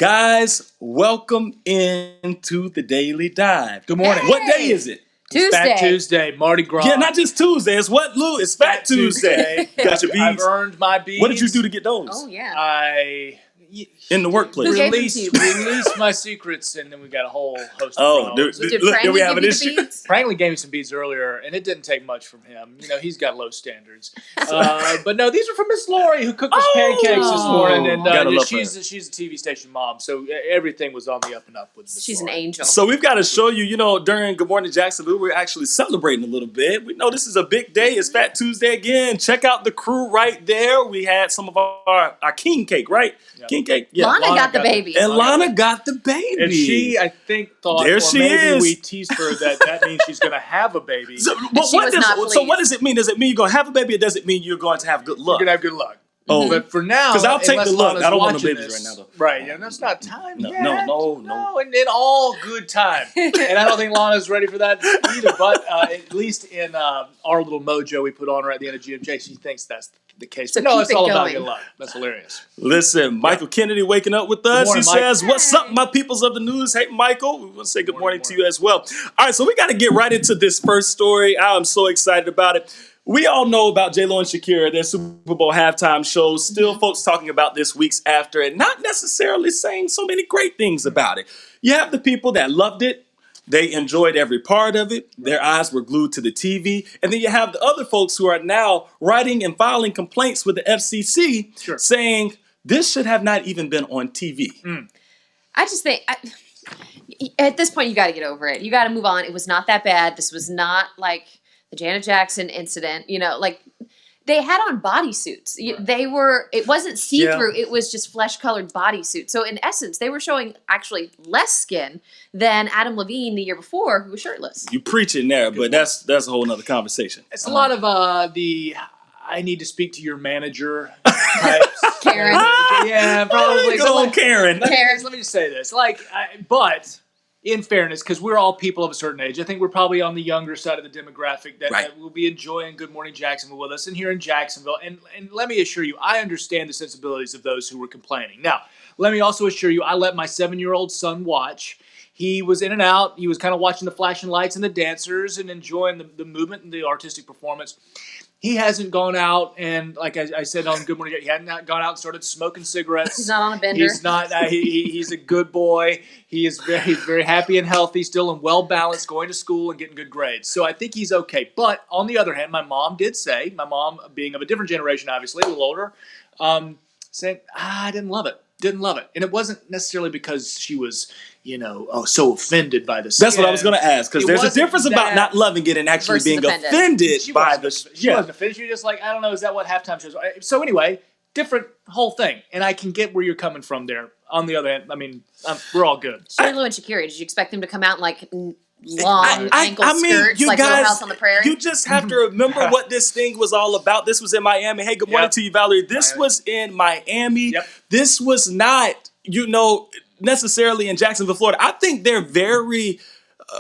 Guys, welcome into the Daily Dive. Good morning. Hey. What day is it? Tuesday. Fat Tuesday, Mardi Gras. Yeah, not just Tuesday. It's what, Lou? It's Fat Tuesday. Got your I've beads? earned my beads. What did you do to get those? Oh, yeah. I In the workplace. Who gave them to you? released my secrets, and then we got a whole host of problems. Did look, Frankie we have give an you issue. the beads? Franklin gave me some beads earlier, and it didn't take much from him. You know, he's got low standards. But no, these are from Miss Lori, who cooked us pancakes this morning, and Gotta love she's a TV station mom, so everything was on the up and up with Miss She's an Lori. angel. So we've got to show you, during Good Morning Jacksonville, we're actually celebrating a little bit. We know this is a big day. It's Fat Tuesday again. Check out the crew right there. We had some of our king cake, right? Yep. King cake. Yeah. Lana got the baby. And Lana got the baby. And she, I think, thought, There or she maybe is. we teased her that means she's going to have a baby. So, she was not pleased. what does it mean? Does it mean you're going to have a baby, or does it mean you're going to have good You're luck? going to have good luck. Oh. But for now, 'Cause I'll take unless the luck. Lana's I don't want no watching babies this- right now, though. Right, yeah, that's not time No, yet. no. And in all good time. And I don't think Lana's ready for that either. But at least in our little mojo we put on her at the end of GMJ, she thinks that's the case. So But no, keep it's it all about going. good luck. That's hilarious. Listen, Michael Kennedy waking up with us. morning, He Mike. says, "What's up, my peoples of the news?" Hey, Michael, we want to say good morning to you as well. All right, so we got to get right into this first story. I'm so excited about it. We all know about J-Lo and Shakira, their Super Bowl halftime show. Still folks talking about this weeks after and not necessarily saying so many great things about it. You have the people that loved it. They enjoyed every part of it. Their eyes were glued to the TV. And then you have the other folks who are now writing and filing complaints with the FCC Sure. saying this should have not even been on TV. I just think, at this point, you got to get over it. You got to move on. It was not that bad. This was not like the Janet Jackson incident. They had on bodysuits. It wasn't see-through. It was just flesh-colored bodysuits. So in essence, they were showing actually less skin than Adam Levine the year before, who was shirtless. You preaching there, but that's a whole nother conversation. It's a lot of the I need to speak to your manager types. Karen. Yeah, probably. Go on, Karen. Let me just say this. But in fairness, because we're all people of a certain age, I think we're probably on the younger side of the demographic that will be enjoying Good Morning Jacksonville with us and here in Jacksonville. And let me assure you, I understand the sensibilities of those who were complaining. Now, let me also assure you, I let my 7-year-old son watch. He was in and out. He was kind of watching the flashing lights and the dancers and enjoying the movement and the artistic performance. He hasn't gone out and, like I said on Good Morning, he hadn't gone out and started smoking cigarettes. He's not on a bender. He's not. He's a good boy. He's very happy and healthy, still and well balanced, going to school and getting good grades. So I think he's okay. But on the other hand, my mom did say, my mom being of a different generation, obviously a little older, saying I didn't love it. Didn't love it, and it wasn't necessarily because she was, so offended by this. That's what I was going to ask, because there's a difference about that- not loving it and actually versus being offended. offended She by wasn't the. she wasn't offended. She was just like, I don't know, is that what halftime shows are? So anyway, different whole thing, and I can get where you're coming from there. On the other hand, I mean, we're all good. J-Lo and Shakira, did you expect them to come out in like long ankle I mean, skirts, you like guys, Little House on the Prairie? You just have to remember what this thing was all about. This was in Miami. Hey, good morning to you, Valerie. This was in Miami. Yep. This was not, necessarily in Jacksonville, Florida. I think they're very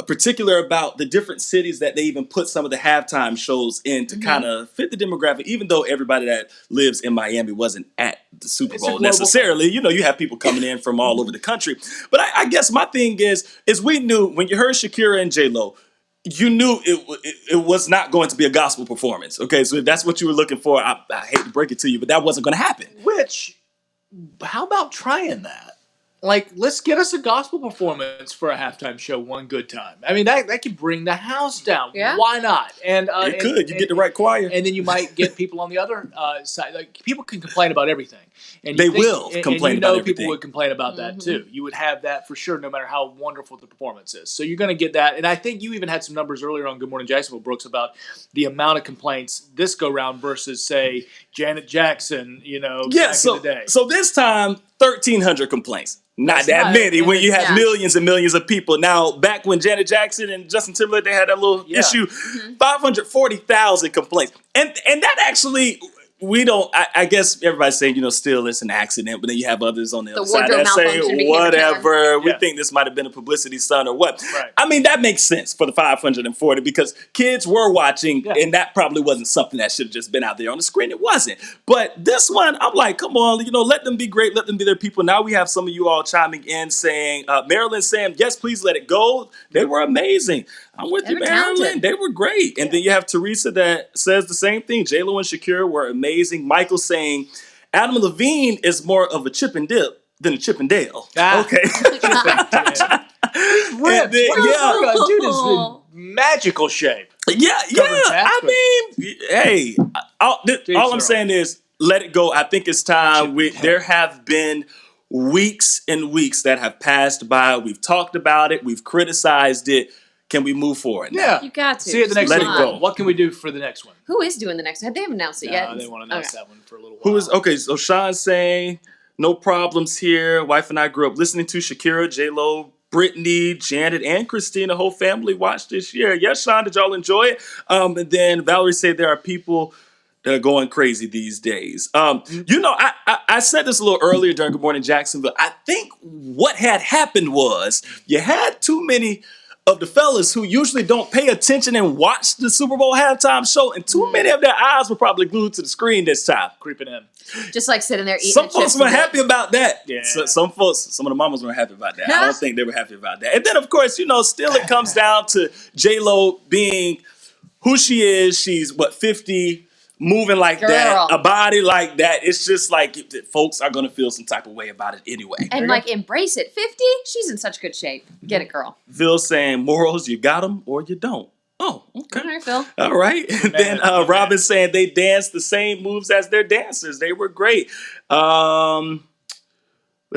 particular about the different cities that they even put some of the halftime shows in to kind of fit the demographic, even though everybody that lives in Miami wasn't at the Super Bowl necessarily. You have people coming in from all over the country. But I guess my thing is we knew when you heard Shakira and J-Lo, you knew it was not going to be a gospel performance. Okay, so if that's what you were looking for, I hate to break it to you, but that wasn't going to happen. How about trying that? Like, let's get us a gospel performance for a halftime show one good time. I mean, that could bring the house down. Yeah. Why not? And It could. You get the right choir. and then you might get people on the other side. Like, people can complain about everything, and They will complain about everything. People would complain about that too. You would have that for sure, no matter how wonderful the performance is. So you're going to get that. And I think you even had some numbers earlier on Good Morning Jacksonville, Brooks, about the amount of complaints this go round versus, say, Janet Jackson. Back in the day. So this time, 1,300 complaints. Not that many when you have millions and millions of people. Now, back when Janet Jackson and Justin Timberlake, they had that little issue, 540,000 complaints. And that actually we don't. I guess everybody's saying, still it's an accident, but then you have others on the other side wardrobe that say malfunction became whatever. We Yeah. think this might have been a publicity stunt or what. Right. I mean, that makes sense for the 540 because kids were watching, and that probably wasn't something that should have just been out there on the screen. It wasn't. But this one, I'm like, come on, let them be great, let them be their people. Now we have some of you all chiming in saying, Marilyn saying, yes, please let it go. They were amazing. I'm with you, were Marilyn. talented. They were great. And then you have Teresa that says the same thing. J-Lo and Shakira were amazing. Michael saying Adam Levine is more of a Chip and Dip than a Chip and Dale. Okay. Ripped. Dude is in magical shape. Yeah. I mean, hey, all I'm saying is let it go. I think it's time. There have been weeks and weeks that have passed by. We've talked about it. We've criticized it. Can we move forward now? Yeah. You got to. See you at the next Let one. it go. What can we do for the next one? Who is doing the next one? They haven't announced it yet. They want to announce that one for a little while. Who is okay? So Sean's saying no problems here. Wife and I grew up listening to Shakira, J-Lo, Brittany, Janet, and Christina. Whole family watched this year. Yes, Sean, did y'all enjoy it? And then Valerie said there are people that are going crazy these days. I said this a little earlier during Good Morning Jacksonville. I think what had happened was you had too many of the fellas who usually don't pay attention and watch the Super Bowl halftime show, and too many of their eyes were probably glued to the screen this time. Creeping in. Just like sitting there eating. Some folks were happy about that. Yeah. Some of the mamas weren't happy about that. I don't think they were happy about that. And then, of course, still it comes down to J-Lo being who she is. She's, 50, moving like that, a body like that. It's just like folks are going to feel some type of way about it anyway. And embrace it. 50? She's in such good shape. Get it, girl. Phil saying morals, you got them or you don't. Oh, okay. All right, Phil. All right. And then Robin saying they danced the same moves as their dancers. They were great. Let's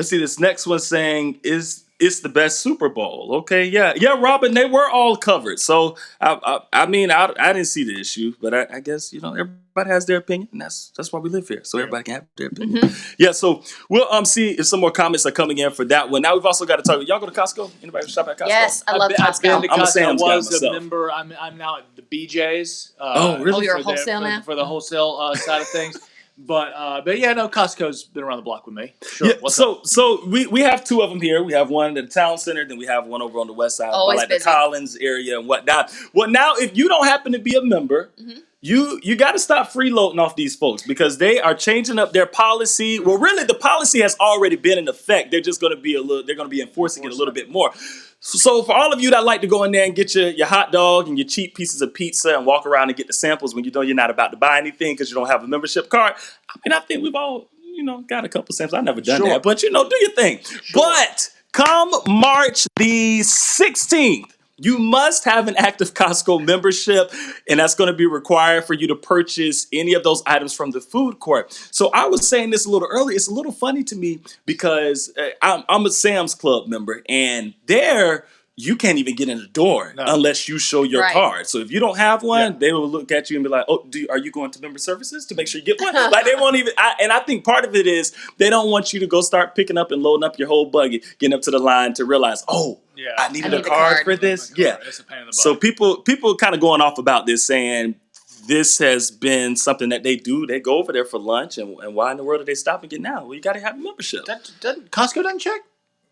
see, this next one saying it's the best Super Bowl. Okay, yeah, Robin, they were all covered. So I didn't see the issue, but I guess everybody has their opinion, and that's why we live here. So everybody can have their opinion. Mm-hmm. Yeah. So we'll see if some more comments are coming in for that one. Now we've also got to talk. Y'all go to Costco? Anybody shop at Costco? Yes, I love Costco. I've been to Costco. I'm a Sam's guy I was myself. a member. I'm now at the BJ's. Really? Oh, you're a wholesale now? For the wholesale side of things. But yeah, no, Costco's been around the block with me. Sure. Yeah, so we have two of them here. We have one at the town center, then we have one over on the west side, Always like busy. the Collins area and whatnot. Well, now if you don't happen to be a member, you got to stop freeloading off these folks because they are changing up their policy. Well, really, the policy has already been in effect. They're just going to be enforcing it a little bit more. So for all of you that like to go in there and get your hot dog and your cheap pieces of pizza and walk around and get the samples when you know you're not about to buy anything because you don't have a membership card, I think we've all, got a couple samples. I've never done that, but do your thing. Sure. But come March the 16th, you must have an active Costco membership, and that's going to be required for you to purchase any of those items from the food court. So I was saying this a little earlier. It's a little funny to me because I'm a Sam's Club member, and there you can't even get in the door unless you show your card. So if you don't have one, they will look at you and be like, "Oh, are you going to member services to make sure you get one?" Like they won't even. And I think part of it is they don't want you to go start picking up and loading up your whole buggy, getting up to the line to realize, I needed a card for this. Yeah. It's a pain in the butt. So people kind of going off about this, saying this has been something that they do. They go over there for lunch, and why in the world are they stopping getting out? Well, you got to have a membership. Costco doesn't check.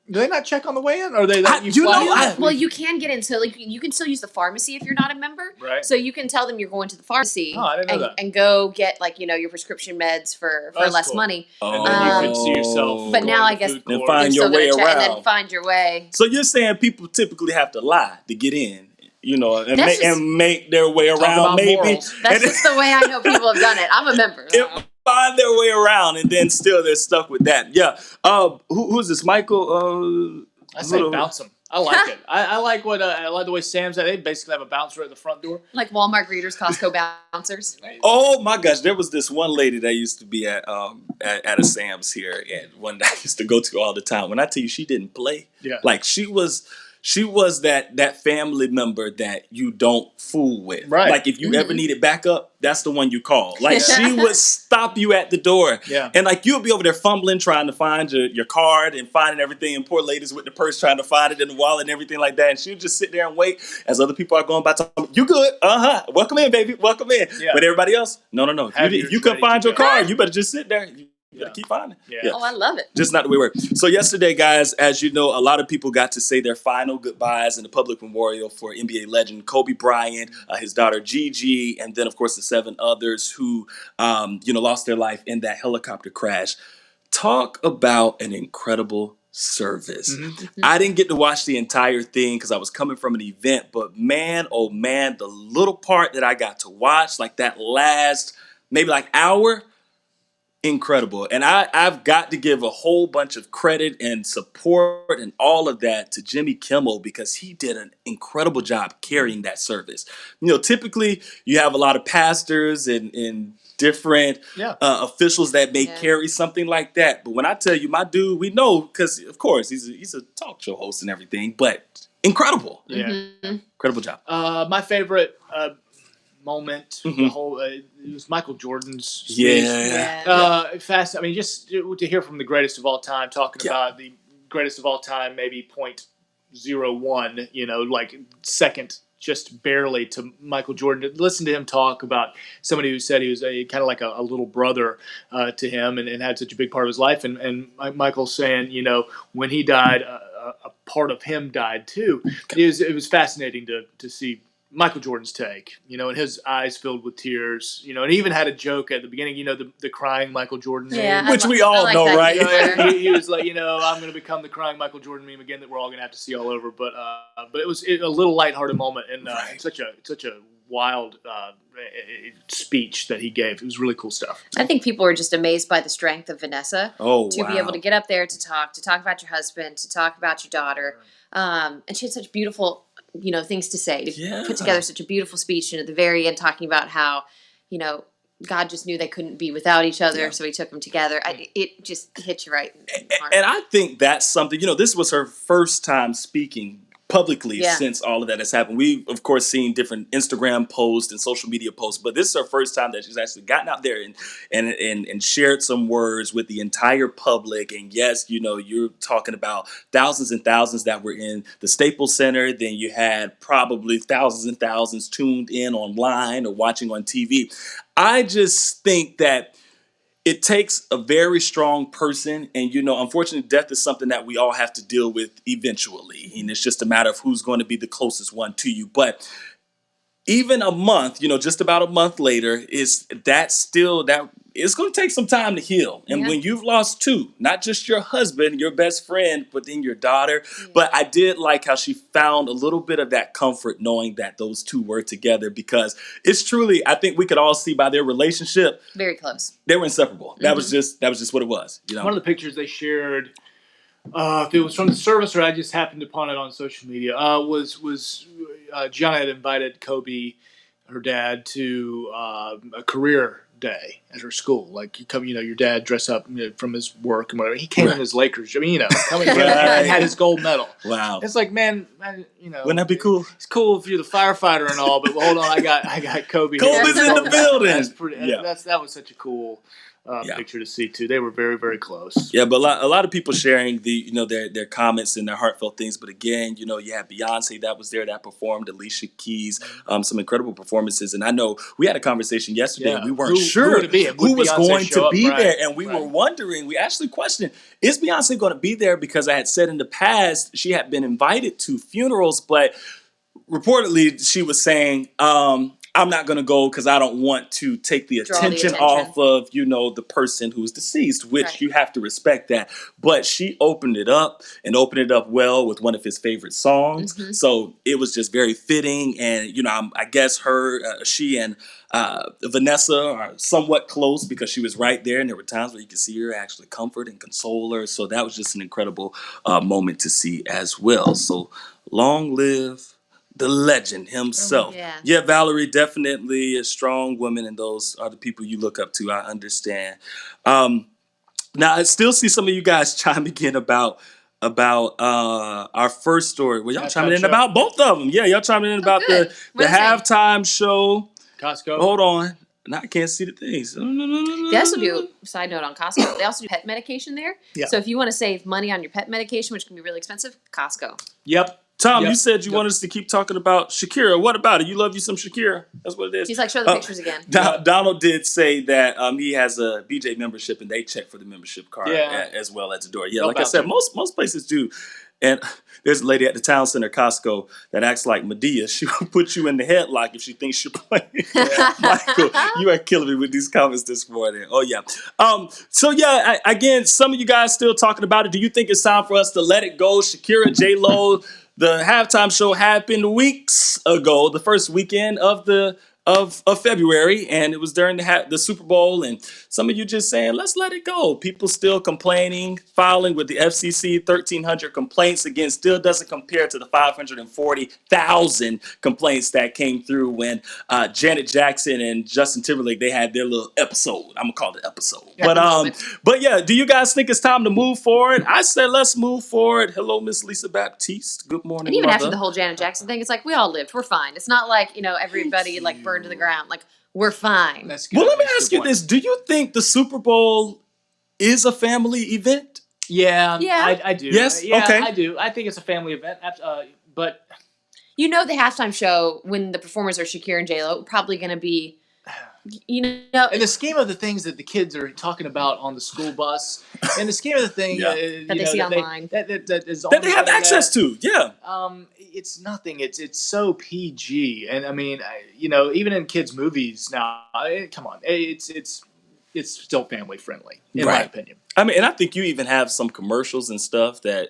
Do they not check on the way in, or are they? Well, you can get in. So you can still use the pharmacy if you're not a member. Right. So you can tell them you're going to the pharmacy. Oh, I didn't know that. And go get your prescription meds for less money. And then you can see yourself. But now I guess and find your way around. And then find your way. So you're saying people typically have to lie to get in, and make their way around. Maybe that's just the way I know people have done it. I'm a member. Find their way around, and then still they're stuck with that. Yeah. Who's this? Michael? I say bounce them. I like it. I like the way Sam's at. They basically have a bouncer at the front door. Like Walmart greeters, Costco bouncers. Oh my gosh, there was this one lady that used to be at a Sam's here, and one that I used to go to all the time. When I tell you she didn't play, like she was she was that family member that you don't fool with. Right. Like if you ever needed backup, that's the one you call. Like she would stop you at the door. Yeah. And like you'll be over there fumbling, trying to find your card and finding everything. And poor ladies with the purse trying to find it in the wallet and everything like that. And she'll just sit there and wait as other people are going by talking, you good? Welcome in, baby. Welcome in. Yeah. But everybody else, no. If you can find your card, you better just sit there. You gotta keep finding. Yeah. Oh, I love it. Just not the way it works. So yesterday, guys, as you know, a lot of people got to say their final goodbyes in the public memorial for NBA legend Kobe Bryant, his daughter Gigi, and then, of course, the 7 others who, lost their life in that helicopter crash. Talk about an incredible service. I didn't get to watch the entire thing because I was coming from an event, but man, oh man, the little part that I got to watch, like that last maybe like hour, incredible. And I've got to give a whole bunch of credit and support and all of that to Jimmy Kimmel because he did an incredible job carrying that service. Typically you have a lot of pastors and different officials that may carry something like that. But when I tell you, my dude, we know because, of course, he's a talk show host and everything, but incredible. Yeah. Incredible job. My favorite moment, the whole it was Michael Jordan's speech. Fast. I mean, just to hear from the greatest of all time talking about the greatest of all time, maybe 0.01, like second, just barely to Michael Jordan. Listen to him talk about somebody who said he was kind of like a little brother to him and had such a big part of his life. And Michael saying, when he died, a part of him died too. It was fascinating to see Michael Jordan's take, and his eyes filled with tears, and he even had a joke at the beginning, the crying Michael Jordan meme. Which we all know, right? He was like, I'm going to become the crying Michael Jordan meme again that we're all going to have to see all over. But it was a little lighthearted moment and such a wild speech that he gave. It was really cool stuff. I think people were just amazed by the strength of Vanessa to be able to get up there to talk about your husband, to talk about your daughter. And she had such beautiful things to say, to put together such a beautiful speech, and at the very end talking about how, God just knew they couldn't be without each other, so he took them together. It just hit you right in the heart. And I think that's something, this was her first time speaking publicly since all of that has happened. We've, of course, seen different Instagram posts and social media posts, but this is her first time that she's actually gotten out there and shared some words with the entire public. And yes, you're talking about thousands and thousands that were in the Staples Center. Then you had probably thousands and thousands tuned in online or watching on TV. I just think that it takes a very strong person, and unfortunately, death is something that we all have to deal with eventually, and it's just a matter of who's going to be the closest one to you. But even a month, just about a month later, it's going to take some time to heal. And when you've lost 2, not just your husband, your best friend, but then your daughter. But I did like how she found a little bit of that comfort knowing that those 2 were together, because it's truly, I think we could all see by their relationship, very close. They were inseparable. That was just what it was. One of the pictures they shared, if it was from the service or I just happened upon it on social media, was Gianna had invited Kobe, her dad, to a career day at her school. Like, you come, your dad dress up from his work and whatever. He came in his Lakers. Coming and had his gold medal. Wow. It's like, man, wouldn't that be cool? It's cool if you're the firefighter and all, but hold on, I got Kobe. Kobe's in the building. That's pretty. That was such a cool picture to see too. They were very, very close. Yeah, but a lot of people sharing their comments and their heartfelt things. But again, you had Beyonce that was there that performed, Alicia Keys, some incredible performances. And I know we had a conversation yesterday. And we weren't sure who was going to be there, and we were wondering. We actually questioned: is Beyonce going to be there? Because I had said in the past she had been invited to funerals, but reportedly she was saying, I'm not going to go because I don't want to take the attention off of, the person who's deceased, which you have to respect that. But she opened it up well with one of his favorite songs. So it was just very fitting. And, I guess she and Vanessa are somewhat close because she was right there. And there were times where you could see her actually comfort and console her. So that was just an incredible moment to see as well. So long live the legend himself. Yeah, Valerie, definitely a strong woman, and those are the people you look up to. I understand. Now, I still see some of you guys chiming in about about our first story. Well, y'all Halftime chiming in show. about both of them. Yeah, y'all chiming in about good. the What is it? halftime show. Costco. Hold on. Now I can't see the things. They also do, side note on Costco, they also do pet medication there. Yeah. So if you want to save money on your pet medication, which can be really expensive, Costco. Yep. Tom, Yep. you said you Yep. want us to keep talking about Shakira. What about it? You love you some Shakira. That's what it is. He's like, show the pictures again. Donald did say that he has a BJ membership and they check for the membership card as well at the door. Yeah, like I said, most places do. And there's a lady at the town center, Costco, that acts like Medea. She will put you in the headlock if she thinks you're playing. Michael, you are killing me with these comments this morning. Oh, yeah. So, yeah, again, some of you guys still talking about it. Do you think it's time for us to let it go? Shakira, J-Lo, the halftime show happened weeks ago, the first weekend of February, and it was during the Super Bowl, and some of you just saying, let's let it go. People still complaining, filing with the FCC, 1,300 complaints. Again, still doesn't compare to the 540,000 complaints that came through when Janet Jackson and Justin Timberlake, they had their little episode. I'm going to call it episode. But yeah, do you guys think it's time to move forward? I said, let's move forward. Hello, Miss Lisa Baptiste. Good morning, And even mother. after the whole Janet Jackson thing, it's like, we all lived. We're fine. It's not like, everybody like burned to the ground. Like, we're fine. That's good. Well, let me ask you this. Do you think the Super Bowl is a family event? Yeah. Yeah. I do. Yes? Yeah, Okay. I do. I think it's a family event. But The halftime show, when the performers are Shakira and J-Lo, probably going to be, in the scheme of the things that the kids are talking about on the school bus, in the scheme of the thing Yeah. that they see online. that is That they have access to, yeah. It's nothing. It's so PG, and I mean, even in kids' movies now, come on, it's still family friendly in my opinion. I mean, and I think you even have some commercials and stuff that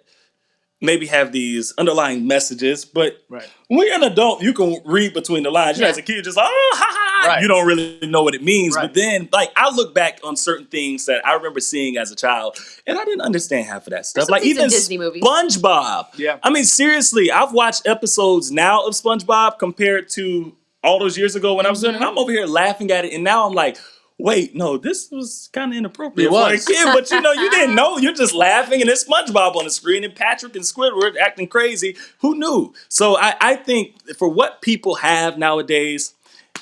maybe have these underlying messages, but when you're an adult, you can read between the lines. You as a kid, just like, oh, ha, ha. Right. You don't really know what it means. Right. But then, like, I look back on certain things that I remember seeing as a child, and I didn't understand half of that stuff. Like, even Disney movies. SpongeBob. Yeah. I mean, seriously, I've watched episodes now of SpongeBob compared to all those years ago when I was doing it, and I'm over here laughing at it, and now I'm like, wait, no, this was kind of inappropriate for a kid, but you didn't know. You're just laughing, and it's SpongeBob on the screen, and Patrick and Squidward acting crazy. Who knew? So I think for what people have nowadays,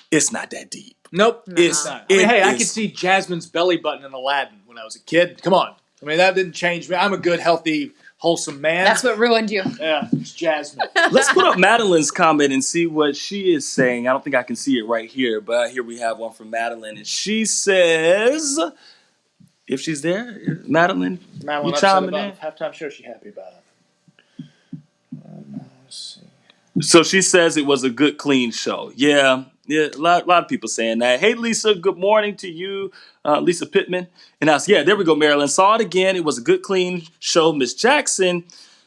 it's not that deep. Nope, It's not. I could see Jasmine's belly button in Aladdin when I was a kid. Come on, I mean that didn't change me. I'm a good, healthy, wholesome man. That's what ruined you. Yeah, it's Jasmine. Let's put up Madeline's comment and see what she is saying. I don't think I can see it right here, but here we have one from Madeline, and she says, if she's there, Madeline, you chiming in? Halftime show. She happy about it. Let's see. So she says it was a good, clean show. Yeah, a lot of people saying that. Hey, Lisa, good morning to you, Lisa Pittman. And I was, there we go, Marilyn. Saw it again. It was a good, clean show. Miss Jackson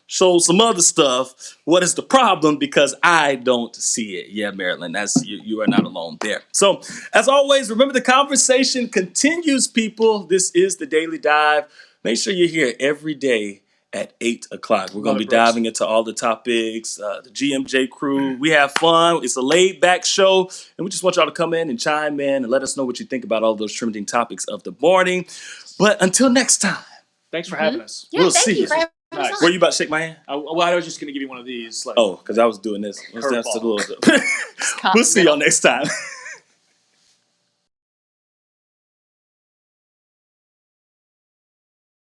showed some other stuff. What is the problem? Because I don't see it. Yeah, Marilyn, that's you are not alone there. So, as always, remember the conversation continues, people. This is the Daily Dive. Make sure you're here every day at 8 o'clock. We're going to be diving into all the topics, the GMJ crew. We have fun. It's a laid-back show, and we just want y'all to come in and chime in and let us know what you think about all those trending topics of the morning. But until next time. Thanks for having us. Yeah, We'll thank see you for having us on. Were you about to shake my hand? I was just going to give you one of these. Oh, because I was doing this. Curveball. We'll see y'all next time.